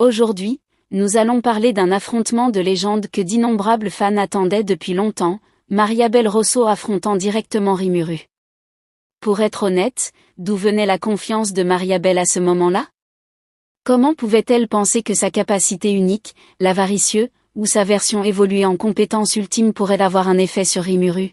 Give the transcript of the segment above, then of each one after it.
Aujourd'hui, nous allons parler d'un affrontement de légende que d'innombrables fans attendaient depuis longtemps, Mariabel Rosso affrontant directement Rimuru. Pour être honnête, d'où venait la confiance de Mariabel à ce moment-là? Comment pouvait-elle penser que sa capacité unique, l'avaricieux, ou sa version évoluée en compétence ultime pourrait avoir un effet sur Rimuru?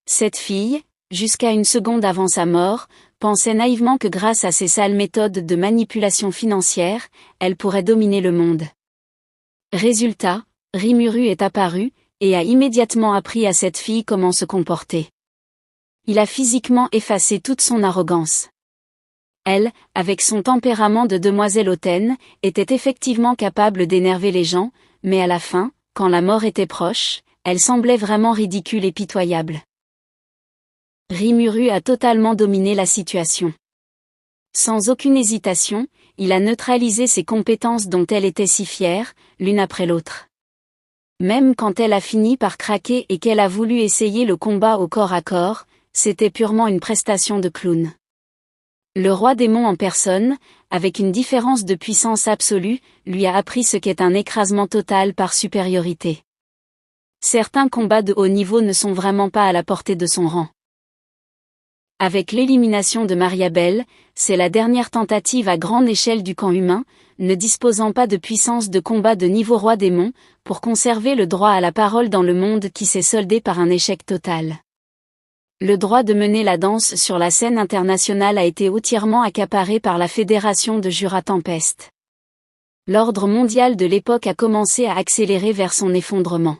Cette fille, jusqu'à une seconde avant sa mort, pensait naïvement que grâce à ses sales méthodes de manipulation financière, elle pourrait dominer le monde. Résultat, Rimuru est apparu, et a immédiatement appris à cette fille comment se comporter. Il a physiquement effacé toute son arrogance. Elle, avec son tempérament de demoiselle hautaine, était effectivement capable d'énerver les gens, mais à la fin, quand la mort était proche, elle semblait vraiment ridicule et pitoyable. Rimuru a totalement dominé la situation. Sans aucune hésitation, il a neutralisé ses compétences dont elle était si fière, l'une après l'autre. Même quand elle a fini par craquer et qu'elle a voulu essayer le combat au corps à corps, c'était purement une prestation de clown. Le roi démon en personne, avec une différence de puissance absolue, lui a appris ce qu'est un écrasement total par supériorité. Certains combats de haut niveau ne sont vraiment pas à la portée de son rang. Avec l'élimination de Mariabel, c'est la dernière tentative à grande échelle du camp humain, ne disposant pas de puissance de combat de niveau roi démon, pour conserver le droit à la parole dans le monde qui s'est soldé par un échec total. Le droit de mener la danse sur la scène internationale a été entièrement accaparé par la Fédération de Jura Tempest. L'ordre mondial de l'époque a commencé à accélérer vers son effondrement.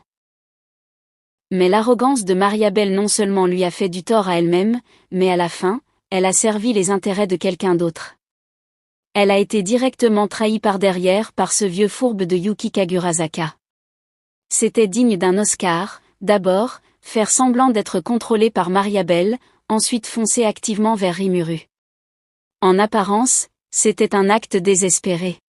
Mais l'arrogance de Mariabel non seulement lui a fait du tort à elle-même, mais à la fin, elle a servi les intérêts de quelqu'un d'autre. Elle a été directement trahie par derrière par ce vieux fourbe de Yuki Kagurazaka. C'était digne d'un Oscar, d'abord, faire semblant d'être contrôlé par Mariabel, ensuite foncer activement vers Rimuru. En apparence, c'était un acte désespéré.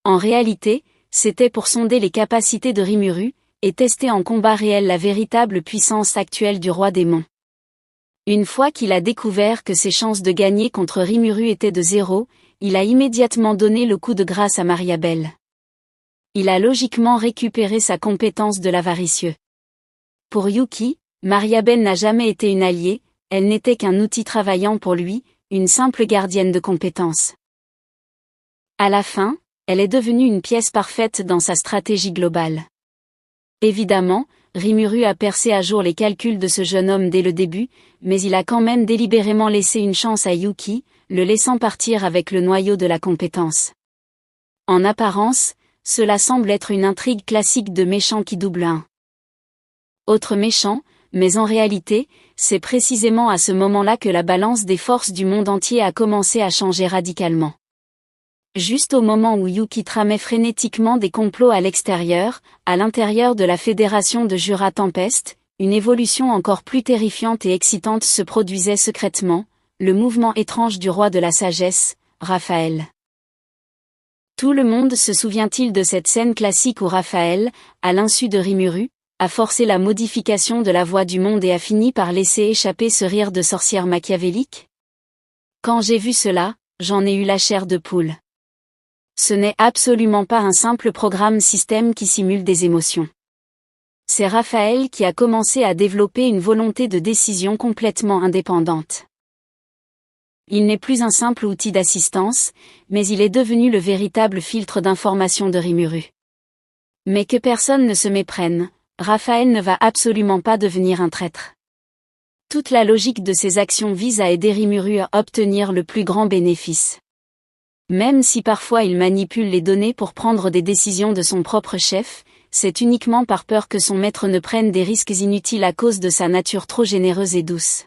En réalité, c'était pour sonder les capacités de Rimuru, et tester en combat réel la véritable puissance actuelle du roi démon. Une fois qu'il a découvert que ses chances de gagner contre Rimuru étaient de 0, il a immédiatement donné le coup de grâce à Mariabel. Il a logiquement récupéré sa compétence de l'avaricieux. Pour Yuki, Mariabel n'a jamais été une alliée, elle n'était qu'un outil travaillant pour lui, une simple gardienne de compétences. À la fin, elle est devenue une pièce parfaite dans sa stratégie globale. Évidemment, Rimuru a percé à jour les calculs de ce jeune homme dès le début, mais il a quand même délibérément laissé une chance à Yuki, le laissant partir avec le noyau de la compétence. En apparence, cela semble être une intrigue classique de méchant qui double un autre méchant, mais en réalité, c'est précisément à ce moment-là que la balance des forces du monde entier a commencé à changer radicalement. Juste au moment où Yuki tramait frénétiquement des complots à l'extérieur, à l'intérieur de la Fédération de Jura Tempest, une évolution encore plus terrifiante et excitante se produisait secrètement, le mouvement étrange du roi de la sagesse, Raphaël. Tout le monde se souvient-il de cette scène classique où Raphaël, à l'insu de Rimuru, a forcé la modification de la voix du monde et a fini par laisser échapper ce rire de sorcière machiavélique? Quand j'ai vu cela, j'en ai eu la chair de poule. Ce n'est absolument pas un simple programme système qui simule des émotions. C'est Raphaël qui a commencé à développer une volonté de décision complètement indépendante. Il n'est plus un simple outil d'assistance, mais il est devenu le véritable filtre d'information de Rimuru. Mais que personne ne se méprenne, Raphaël ne va absolument pas devenir un traître. Toute la logique de ses actions vise à aider Rimuru à obtenir le plus grand bénéfice. Même si parfois il manipule les données pour prendre des décisions de son propre chef, c'est uniquement par peur que son maître ne prenne des risques inutiles à cause de sa nature trop généreuse et douce.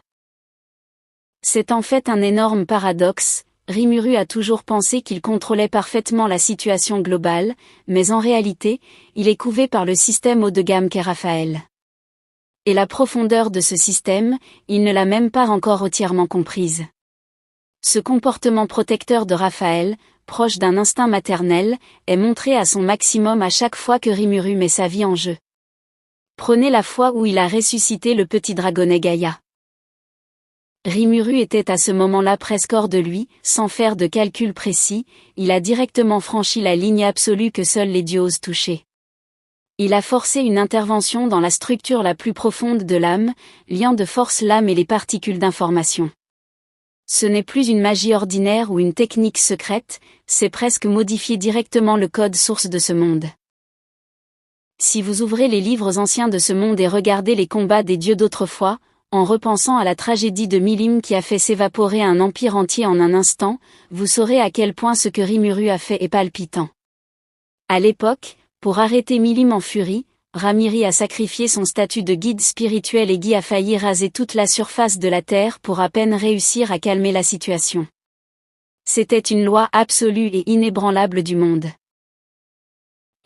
C'est en fait un énorme paradoxe, Rimuru a toujours pensé qu'il contrôlait parfaitement la situation globale, mais en réalité, il est couvé par le système haut de gamme qu'est Raphaël. Et la profondeur de ce système, il ne l'a même pas encore entièrement comprise. Ce comportement protecteur de Raphaël, proche d'un instinct maternel, est montré à son maximum à chaque fois que Rimuru met sa vie en jeu. Prenez la fois où il a ressuscité le petit dragonnet Gaïa. Rimuru était à ce moment-là presque hors de lui, sans faire de calcul précis, il a directement franchi la ligne absolue que seuls les dieux osent toucher. Il a forcé une intervention dans la structure la plus profonde de l'âme, liant de force l'âme et les particules d'information. Ce n'est plus une magie ordinaire ou une technique secrète, c'est presque modifier directement le code source de ce monde. Si vous ouvrez les livres anciens de ce monde et regardez les combats des dieux d'autrefois, en repensant à la tragédie de Milim qui a fait s'évaporer un empire entier en un instant, vous saurez à quel point ce que Rimuru a fait est palpitant. À l'époque, pour arrêter Milim en furie, Ramiri a sacrifié son statut de guide spirituel et Guy a failli raser toute la surface de la Terre pour à peine réussir à calmer la situation. C'était une loi absolue et inébranlable du monde.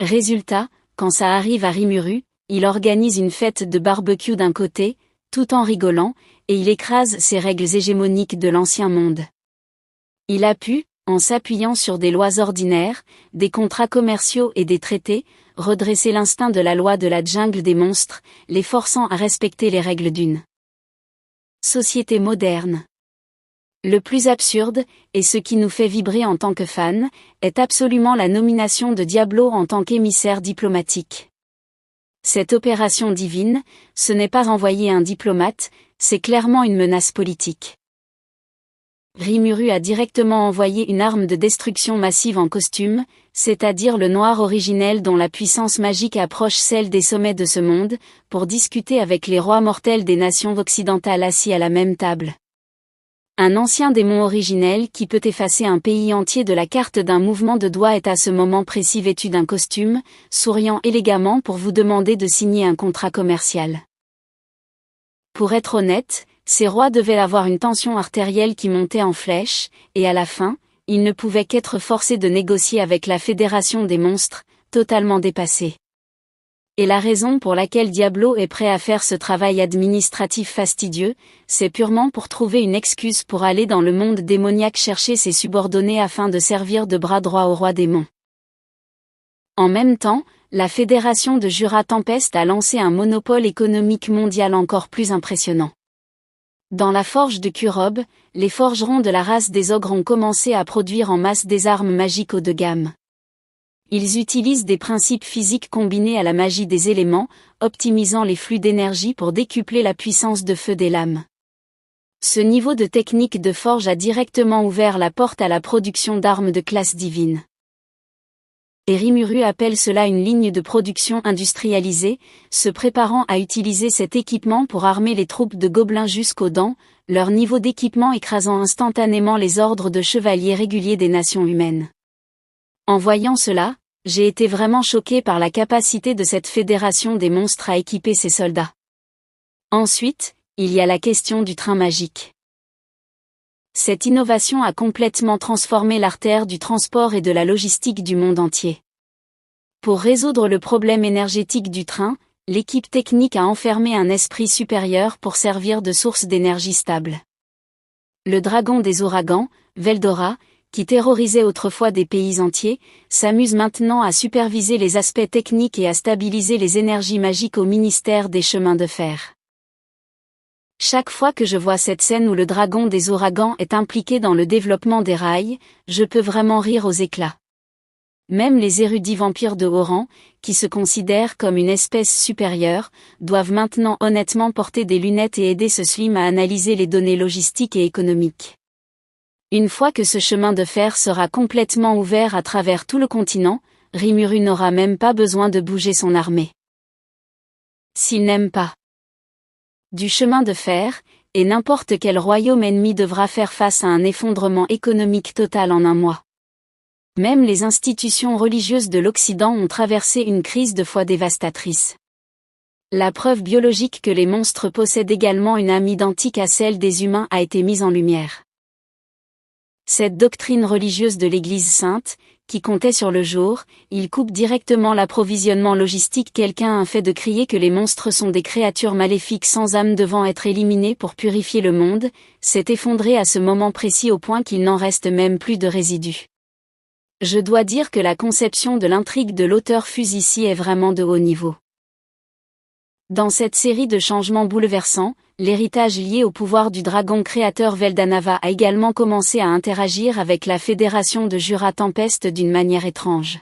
Résultat, quand ça arrive à Rimuru, il organise une fête de barbecue d'un côté, tout en rigolant, et il écrase ces règles hégémoniques de l'ancien monde. Il a pu, en s'appuyant sur des lois ordinaires, des contrats commerciaux et des traités, redresser l'instinct de la loi de la jungle des monstres, les forçant à respecter les règles d'une société moderne. Le plus absurde, et ce qui nous fait vibrer en tant que fans, est absolument la nomination de Diablo en tant qu'émissaire diplomatique. Cette opération divine, ce n'est pas envoyer un diplomate, c'est clairement une menace politique. Rimuru a directement envoyé une arme de destruction massive en costume, c'est-à-dire le noir originel dont la puissance magique approche celle des sommets de ce monde, pour discuter avec les rois mortels des nations occidentales assis à la même table. Un ancien démon originel qui peut effacer un pays entier de la carte d'un mouvement de doigt est à ce moment précis vêtu d'un costume, souriant élégamment pour vous demander de signer un contrat commercial. Pour être honnête, ces rois devaient avoir une tension artérielle qui montait en flèche, et à la fin, ils ne pouvaient qu'être forcés de négocier avec la Fédération des monstres, totalement dépassée. Et la raison pour laquelle Diablo est prêt à faire ce travail administratif fastidieux, c'est purement pour trouver une excuse pour aller dans le monde démoniaque chercher ses subordonnés afin de servir de bras droit au roi démon. En même temps, la Fédération de Jura Tempest a lancé un monopole économique mondial encore plus impressionnant. Dans la forge de Kurob, les forgerons de la race des ogres ont commencé à produire en masse des armes magiques haut de gamme. Ils utilisent des principes physiques combinés à la magie des éléments, optimisant les flux d'énergie pour décupler la puissance de feu des lames. Ce niveau de technique de forge a directement ouvert la porte à la production d'armes de classe divine. Et Rimuru appelle cela une ligne de production industrialisée, se préparant à utiliser cet équipement pour armer les troupes de gobelins jusqu'aux dents, leur niveau d'équipement écrasant instantanément les ordres de chevaliers réguliers des nations humaines. En voyant cela, j'ai été vraiment choqué par la capacité de cette fédération des monstres à équiper ses soldats. Ensuite, il y a la question du train magique. Cette innovation a complètement transformé l'artère du transport et de la logistique du monde entier. Pour résoudre le problème énergétique du train, l'équipe technique a enfermé un esprit supérieur pour servir de source d'énergie stable. Le dragon des ouragans, Veldora, qui terrorisait autrefois des pays entiers, s'amuse maintenant à superviser les aspects techniques et à stabiliser les énergies magiques au ministère des chemins de fer. Chaque fois que je vois cette scène où le dragon des ouragans est impliqué dans le développement des rails, je peux vraiment rire aux éclats. Même les érudits vampires de haut rang, qui se considèrent comme une espèce supérieure, doivent maintenant honnêtement porter des lunettes et aider ce slim à analyser les données logistiques et économiques. Une fois que ce chemin de fer sera complètement ouvert à travers tout le continent, Rimuru n'aura même pas besoin de bouger son armée. S'il n'aime pas du chemin de fer, et n'importe quel royaume ennemi devra faire face à un effondrement économique total en un mois. Même les institutions religieuses de l'Occident ont traversé une crise de foi dévastatrice. La preuve biologique que les monstres possèdent également une âme identique à celle des humains a été mise en lumière. Cette doctrine religieuse de l'Église sainte, qui comptait sur le jour, il coupe directement l'approvisionnement logistique. Quelqu'un a fait de crier que les monstres sont des créatures maléfiques sans âme devant être éliminées pour purifier le monde, s'est effondré à ce moment précis au point qu'il n'en reste même plus de résidus. Je dois dire que la conception de l'intrigue de l'auteur Fuse ici est vraiment de haut niveau. Dans cette série de changements bouleversants, l'héritage lié au pouvoir du dragon créateur Veldanava a également commencé à interagir avec la Fédération de Jura Tempest d'une manière étrange.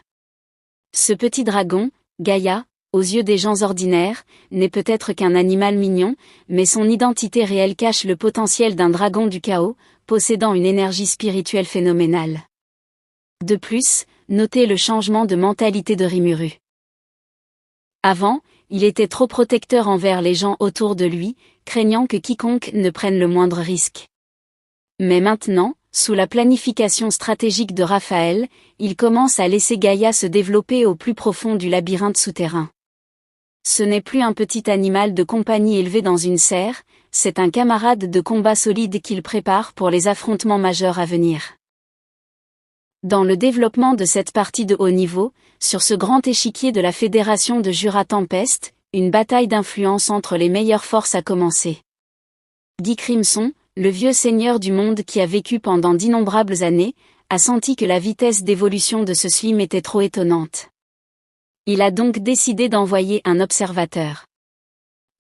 Ce petit dragon, Gaïa, aux yeux des gens ordinaires, n'est peut-être qu'un animal mignon, mais son identité réelle cache le potentiel d'un dragon du chaos, possédant une énergie spirituelle phénoménale. De plus, notez le changement de mentalité de Rimuru. Avant, il était trop protecteur envers les gens autour de lui, craignant que quiconque ne prenne le moindre risque. Mais maintenant, sous la planification stratégique de Raphaël, il commence à laisser Gaïa se développer au plus profond du labyrinthe souterrain. Ce n'est plus un petit animal de compagnie élevé dans une serre, c'est un camarade de combat solide qu'il prépare pour les affrontements majeurs à venir. Dans le développement de cette partie de haut niveau, sur ce grand échiquier de la Fédération de Jura Tempest, une bataille d'influence entre les meilleures forces a commencé. Guy Crimson, le vieux seigneur du monde qui a vécu pendant d'innombrables années, a senti que la vitesse d'évolution de ce slim était trop étonnante. Il a donc décidé d'envoyer un observateur.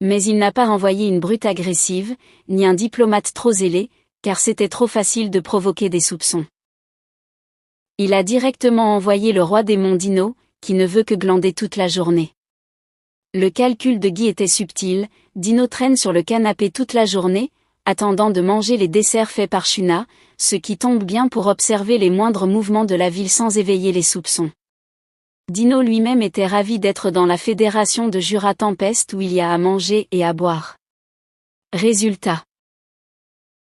Mais il n'a pas envoyé une brute agressive, ni un diplomate trop zélé, car c'était trop facile de provoquer des soupçons. Il a directement envoyé le roi démon Dino, qui ne veut que glander toute la journée. Le calcul de Guy était subtil, Dino traîne sur le canapé toute la journée, attendant de manger les desserts faits par Shuna, ce qui tombe bien pour observer les moindres mouvements de la ville sans éveiller les soupçons. Dino lui-même était ravi d'être dans la Fédération de Jura Tempest où il y a à manger et à boire. Résultat.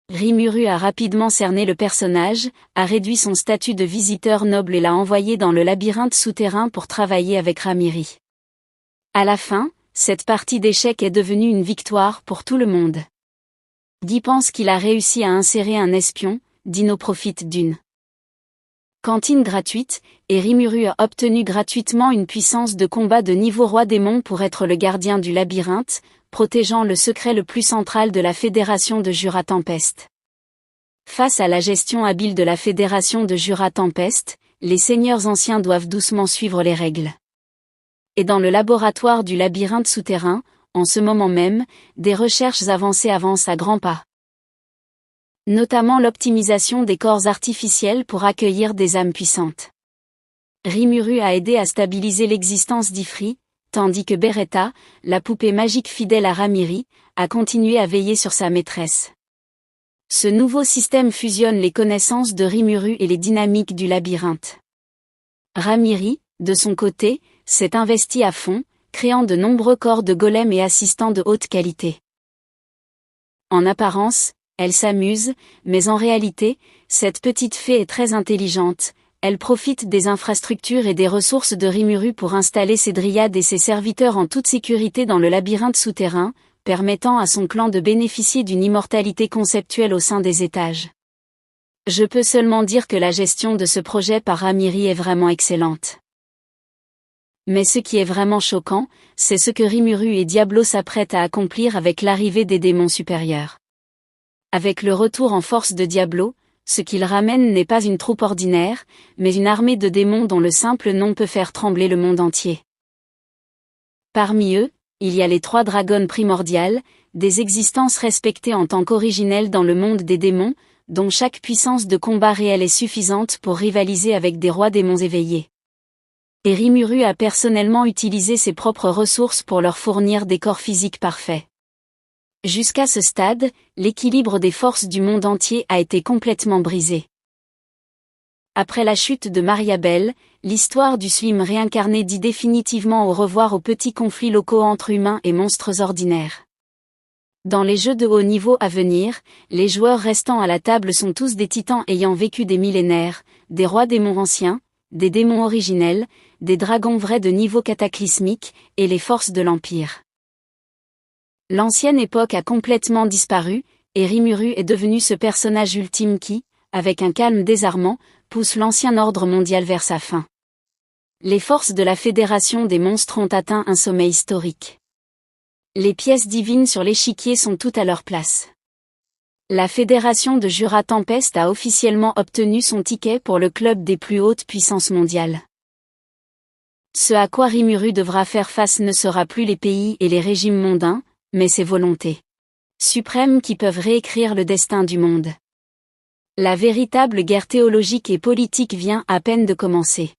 Rimuru a rapidement cerné le personnage, a réduit son statut de visiteur noble et l'a envoyé dans le labyrinthe souterrain pour travailler avec Ramiri. À la fin, cette partie d'échecs est devenue une victoire pour tout le monde. Guy pense qu'il a réussi à insérer un espion, Dino profite d'une cantine gratuite, et Rimuru a obtenu gratuitement une puissance de combat de niveau roi démon pour être le gardien du labyrinthe, protégeant le secret le plus central de la Fédération de Jura Tempest. Face à la gestion habile de la Fédération de Jura Tempest, les seigneurs anciens doivent doucement suivre les règles. Et dans le laboratoire du labyrinthe souterrain, en ce moment même, des recherches avancées avancent à grands pas. Notamment l'optimisation des corps artificiels pour accueillir des âmes puissantes. Rimuru a aidé à stabiliser l'existence d'Ifri, tandis que Beretta, la poupée magique fidèle à Ramiri, a continué à veiller sur sa maîtresse. Ce nouveau système fusionne les connaissances de Rimuru et les dynamiques du labyrinthe. Ramiri, de son côté, s'est investi à fond, créant de nombreux corps de golems et assistants de haute qualité. En apparence, elle s'amuse, mais en réalité, cette petite fée est très intelligente, elle profite des infrastructures et des ressources de Rimuru pour installer ses dryades et ses serviteurs en toute sécurité dans le labyrinthe souterrain, permettant à son clan de bénéficier d'une immortalité conceptuelle au sein des étages. Je peux seulement dire que la gestion de ce projet par Ramiri est vraiment excellente. Mais ce qui est vraiment choquant, c'est ce que Rimuru et Diablo s'apprêtent à accomplir avec l'arrivée des démons supérieurs. Avec le retour en force de Diablo, ce qu'il ramène n'est pas une troupe ordinaire, mais une armée de démons dont le simple nom peut faire trembler le monde entier. Parmi eux, il y a les 3 dragons primordiales, des existences respectées en tant qu'originelles dans le monde des démons, dont chaque puissance de combat réelle est suffisante pour rivaliser avec des rois démons éveillés. Et Rimuru a personnellement utilisé ses propres ressources pour leur fournir des corps physiques parfaits. Jusqu'à ce stade, l'équilibre des forces du monde entier a été complètement brisé. Après la chute de Mariabel, l'histoire du Slim réincarné dit définitivement au revoir aux petits conflits locaux entre humains et monstres ordinaires. Dans les jeux de haut niveau à venir, les joueurs restant à la table sont tous des titans ayant vécu des millénaires, des rois démons anciens, des démons originels, des dragons vrais de niveau cataclysmique, et les forces de l'Empire. L'ancienne époque a complètement disparu, et Rimuru est devenu ce personnage ultime qui, avec un calme désarmant, pousse l'ancien ordre mondial vers sa fin. Les forces de la Fédération des monstres ont atteint un sommet historique. Les pièces divines sur l'échiquier sont toutes à leur place. La Fédération de Jura Tempest a officiellement obtenu son ticket pour le club des plus hautes puissances mondiales. Ce à quoi Rimuru devra faire face ne sera plus les pays et les régimes mondains, mais ses volontés. suprêmes qui peuvent réécrire le destin du monde. La véritable guerre théologique et politique vient à peine de commencer.